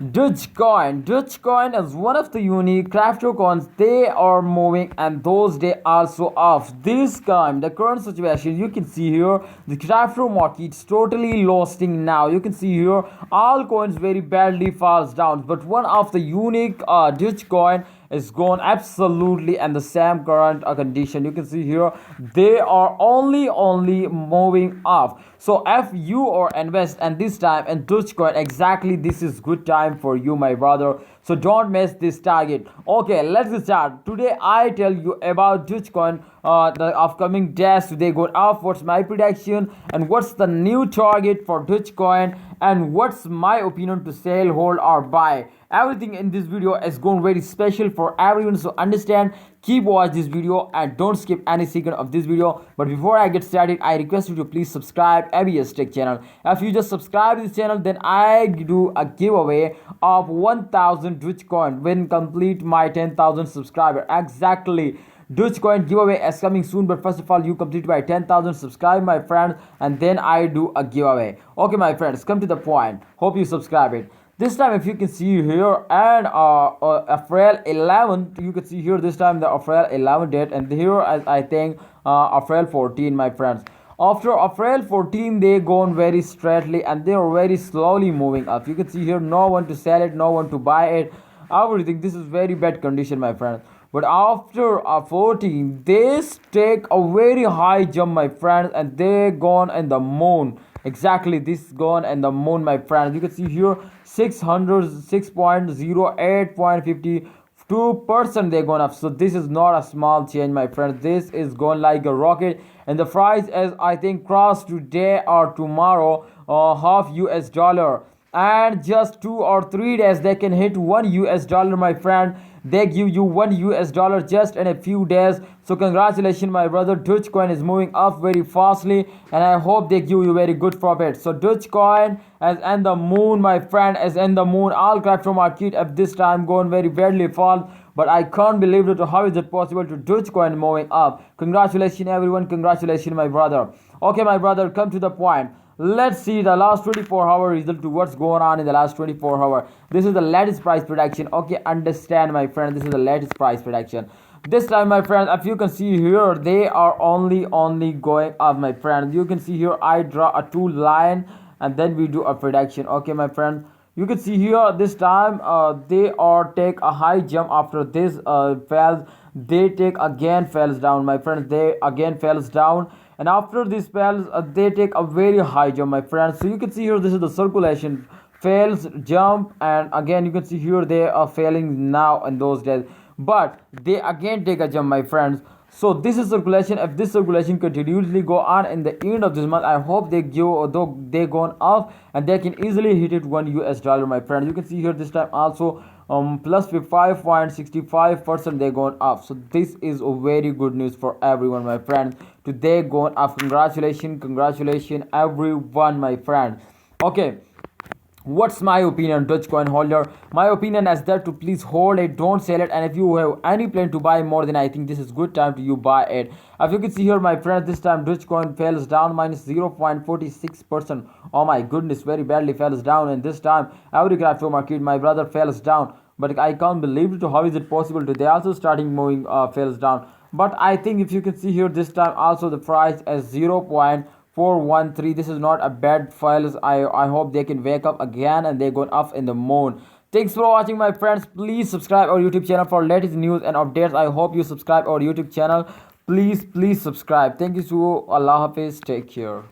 Dogecoin is one of the unique crypto coins. They are moving and those they also off. This time, the current situation you can see here, the crypto market is totally losing now. You can see here all coins very badly falls down, but one of the unique Dogecoin is gone absolutely and the same current condition. You can see here they are only moving up. So if you are invest and this time in Dogecoin, exactly this is good time for you, my brother. So don't miss this target. Okay, let's start. Today I tell you about Dogecoin, the upcoming days. Today go up. What's my prediction and what's the new target for Dogecoin and what's my opinion to sell, hold or buy. Everything in this video is going very special for everyone, so understand, keep watch this video and don't skip any second of this video. But before I get started, I request you to please subscribe ABS Tech channel. If you just subscribe this channel, then I do a giveaway of 1000 Dogecoin when complete my 10,000 subscriber. Exactly, Dogecoin giveaway is coming soon, but first of all you complete my 10,000 subscribe, my friends, and then I do a giveaway. Okay my friends, come to the point. Hope you subscribe it. This time if you can see here and April 11, you can see here this time the April 11 date, and here I think April 14, my friends. After April 14 they gone very straightly and they are very slowly moving up. You can see here no one to sell it, no one to buy it, everything. This is very bad condition, my friends. But after 14 they take a very high jump, my friends, and they gone in the moon. Exactly, this gone in the moon, my friends. You can see here 606.08.52% they gone up. So this is not a small change, my friends. This is gone like a rocket, and the price is I think cross today or tomorrow half US dollar, and just 2 or 3 days they can hit $1 my friend. They give you $1 just in a few days. So congratulations, my brother. Dogecoin is moving up very fastly and I hope they give you very good profit. So Dogecoin is in the moon, my friend, is in the moon. All crypto market at this time going very badly fall, but I can't believe it. How is it possible to Dogecoin moving up? Congratulations everyone, congratulations my brother. Okay my brother, come to the point. Let's see the last 24-hour result to what's going on in the last 24 hour. This is the latest price prediction. Okay, understand my friend, this is the latest price prediction. This time my friend, if you can see here they are only going up, my friend. You can see here I draw a two line and then we do a prediction. Okay my friend, you can see here this time they are take a high jump. After this fails, they take again falls down, my friends. They again falls down, and after this fails they take a very high jump, my friends. So you can see here this is the circulation, fails, jump, and again you can see here they are failing now in those days, but they again take a jump, my friends. So this is circulation. If this circulation continuously go on in the end of this month, I hope they give, though they gone up and they can easily hit it $1, my friend. You can see here this time also plus 5.65% they gone up. So this is a very good news for everyone, my friends. Today gone up. Congratulations everyone, my friend. Okay, what's my opinion Dogecoin holder? My opinion is that to please hold it, don't sell it, and if you have any plan to buy more, then I think this is good time to you buy it. If you can see here, my friends, this time Dogecoin falls down minus 0.46%. Oh my goodness, very badly falls down, and this time every crypto market, my brother, falls down. But I can't believe it. How is it possible? They also starting moving falls down. But I think if you can see here this time also the price is 0.413. This is not a bad files. I hope they can wake up again and they're going up in the moon. Thanks for watching, my friends. Please subscribe our YouTube channel for latest news and updates. I hope you subscribe our YouTube channel. Please subscribe. Thank you. So Allah Hafiz. Take care.